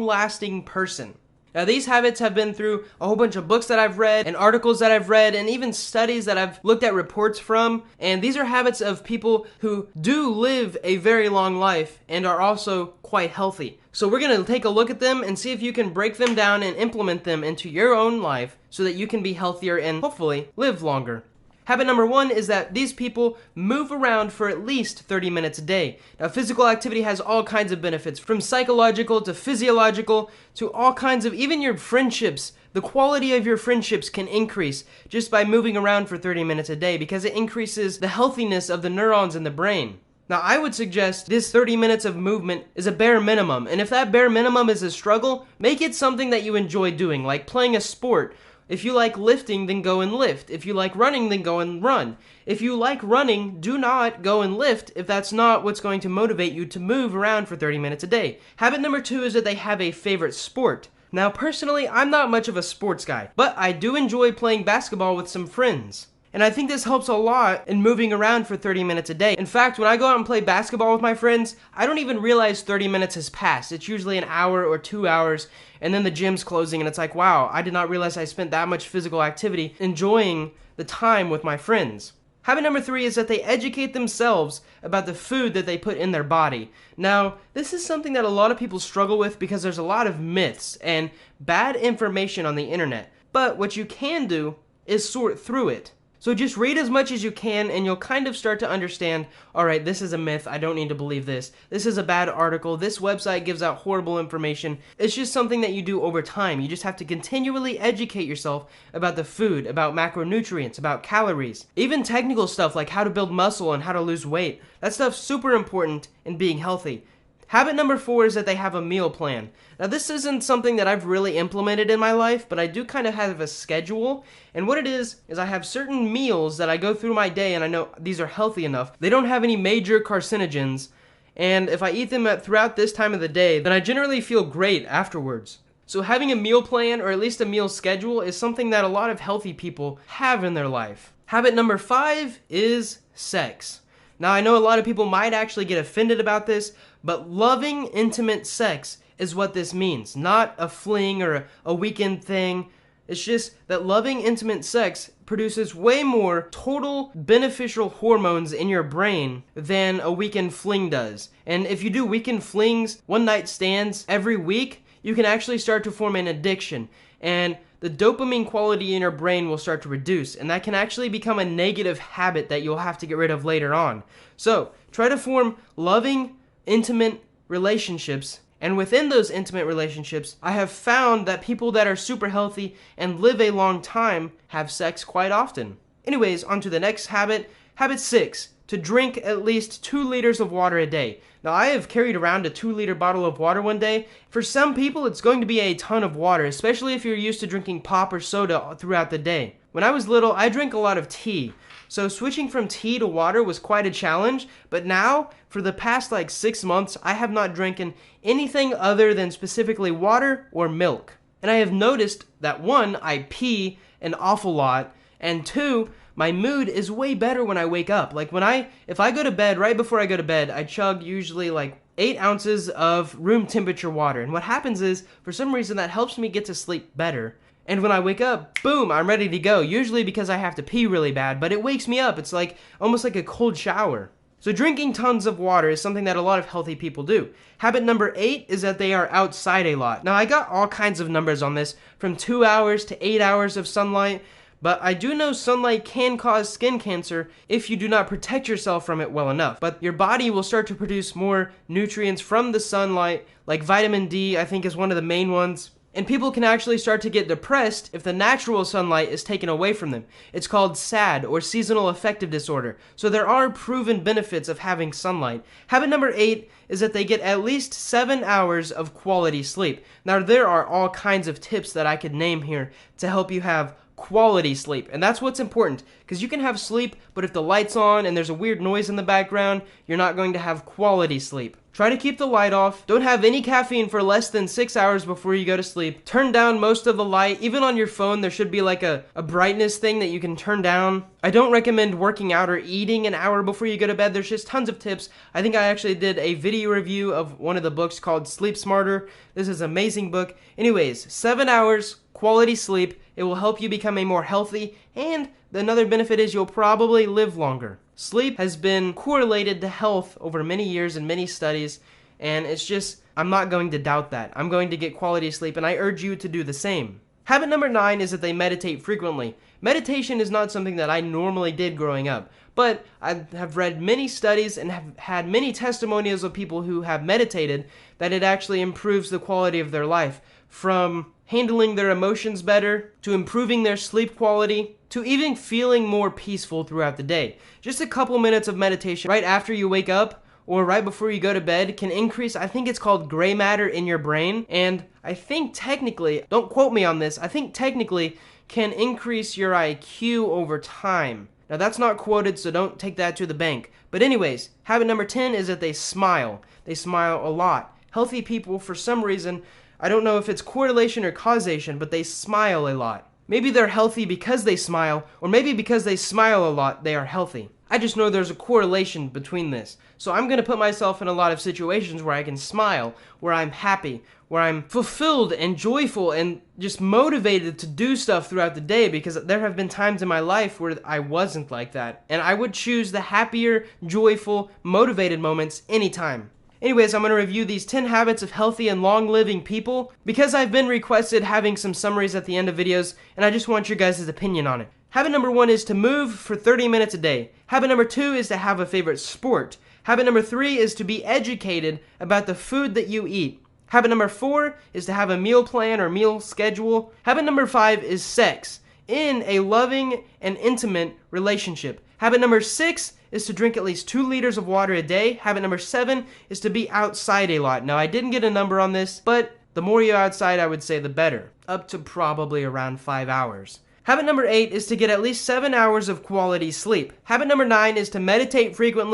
lasting person. Now, these habits have been through a whole bunch of books that I've read and articles that I've read and even studies that I've looked at reports from. And these are habits of people who do live a very long life and are also quite healthy. So we're going to take a look at them and see if you can break them down and implement them into your own life so that you can be healthier and hopefully live longer. Habit number 1 is that these people move around for at least 30 minutes a day. Now, physical activity has all kinds of benefits, from psychological to physiological to all kinds of, even your friendships. The quality of your friendships can increase just by moving around for 30 minutes a day because it increases the healthiness of the neurons in the brain. Now, I would suggest this 30 minutes of movement is a bare minimum, and if that bare minimum is a struggle, make it something that you enjoy doing, like playing a sport. If you like lifting, then go and lift. If you like running, then go and run. If you like running, do not go and lift if that's not what's going to motivate you to move around for 30 minutes a day. Habit number 2 is that they have a favorite sport. Now, personally, I'm not much of a sports guy, but I do enjoy playing basketball with some friends. And I think this helps a lot in moving around for 30 minutes a day. In fact, when I go out and play basketball with my friends, I don't even realize 30 minutes has passed. It's usually an hour or 2 hours, and then the gym's closing, and it's like, wow, I did not realize I spent that much physical activity enjoying the time with my friends. Habit number 3 is that they educate themselves about the food that they put in their body. Now, this is something that a lot of people struggle with because there's a lot of myths and bad information on the internet. But what you can do is sort through it. So just read as much as you can and you'll kind of start to understand, alright, this is a myth, I don't need to believe this. This is a bad article, this website gives out horrible information. It's just something that you do over time. You just have to continually educate yourself about the food, about macronutrients, about calories. Even technical stuff like how to build muscle and how to lose weight. That stuff's super important in being healthy. Habit number 4 is that they have a meal plan. Now, this isn't something that I've really implemented in my life, but I do kind of have a schedule. And what it is I have certain meals that I go through my day and I know these are healthy enough. They don't have any major carcinogens. And if I eat them throughout this time of the day, then I generally feel great afterwards. So having a meal plan or at least a meal schedule is something that a lot of healthy people have in their life. Habit number 5 is sex. Now, I know a lot of people might actually get offended about this, but loving intimate sex is what this means, not a fling or a weekend thing. It's just that loving intimate sex produces way more total beneficial hormones in your brain than a weekend fling does. And if you do weekend flings, one night stands every week, you can actually start to form an addiction. And the dopamine quality in your brain will start to reduce, and that can actually become a negative habit that you'll have to get rid of later on. So, try to form loving, intimate relationships, and within those intimate relationships, I have found that people that are super healthy and live a long time have sex quite often. Anyways, on to the next habit. Habit 6, to drink at least 2 liters of water a day. Now, I have carried around a 2-liter bottle of water one day. For some people, it's going to be a ton of water, especially if you're used to drinking pop or soda throughout the day. When I was little, I drank a lot of tea. So switching from tea to water was quite a challenge, but now, for the past 6 months, I have not drinking anything other than specifically water or milk. And I have noticed that 1, I pee an awful lot, and 2, my mood is way better when I wake up. If I go to bed, right before I go to bed, I chug usually 8 ounces of room temperature water. And what happens is, for some reason, that helps me get to sleep better. And when I wake up, boom, I'm ready to go. Usually because I have to pee really bad, but it wakes me up. It's almost like a cold shower. So drinking tons of water is something that a lot of healthy people do. Habit number 8 is that they are outside a lot. Now, I got all kinds of numbers on this, from 2 hours to 8 hours of sunlight, but I do know sunlight can cause skin cancer if you do not protect yourself from it well enough. But your body will start to produce more nutrients from the sunlight, like vitamin D, I think is one of the main ones. And people can actually start to get depressed if the natural sunlight is taken away from them. It's called SAD, or seasonal affective disorder. So there are proven benefits of having sunlight. Habit number 8 is that they get at least 7 hours of quality sleep. Now, there are all kinds of tips that I could name here to help you have quality sleep. And that's what's important, because you can have sleep, but if the light's on and there's a weird noise in the background, you're not going to have quality sleep. Try to keep the light off. Don't have any caffeine for less than 6 hours before you go to sleep. Turn down most of the light. Even on your phone, there should be like a brightness thing that you can turn down. I don't recommend working out or eating an hour before you go to bed. There's just tons of tips. I think I actually did a video review of one of the books called Sleep Smarter. This is an amazing book. Anyways, 7 hours, quality sleep. It will help you become a more healthy, and another benefit is you'll probably live longer. Sleep has been correlated to health over many years and many studies, and it's just, I'm not going to doubt that. I'm going to get quality sleep, and I urge you to do the same. Habit number 9 is that they meditate frequently. Meditation is not something that I normally did growing up, but I have read many studies and have had many testimonials of people who have meditated that it actually improves the quality of their life, from handling their emotions better, to improving their sleep quality, to even feeling more peaceful throughout the day. Just a couple minutes of meditation right after you wake up or right before you go to bed can increase, I think it's called gray matter in your brain, and I think technically, don't quote me on this, I think technically can increase your IQ over time. Now that's not quoted, so don't take that to the bank. But anyways, habit number 10 is that they smile. They smile a lot. Healthy people, for some reason, I don't know if it's correlation or causation, but they smile a lot. Maybe they're healthy because they smile, or maybe because they smile a lot, they are healthy. I just know there's a correlation between this. So I'm going to put myself in a lot of situations where I can smile, where I'm happy, where I'm fulfilled and joyful and just motivated to do stuff throughout the day, because there have been times in my life where I wasn't like that. And I would choose the happier, joyful, motivated moments anytime. Anyways, I'm going to review these 10 habits of healthy and long-living people because I've been requested having some summaries at the end of videos, and I just want your guys' opinion on it. Habit number 1 is to move for 30 minutes a day. Habit number 2 is to have a favorite sport. Habit number 3 is to be educated about the food that you eat. Habit number 4 is to have a meal plan or meal schedule. Habit number 5 is sex in a loving and intimate relationship. Habit number 6 is to drink at least 2 liters of water a day. Habit number 7 is to be outside a lot. Now, I didn't get a number on this, but the more you're outside, I would say the better. Up to probably around 5 hours. Habit number 8 is to get at least 7 hours of quality sleep. Habit number 9 is to meditate frequently.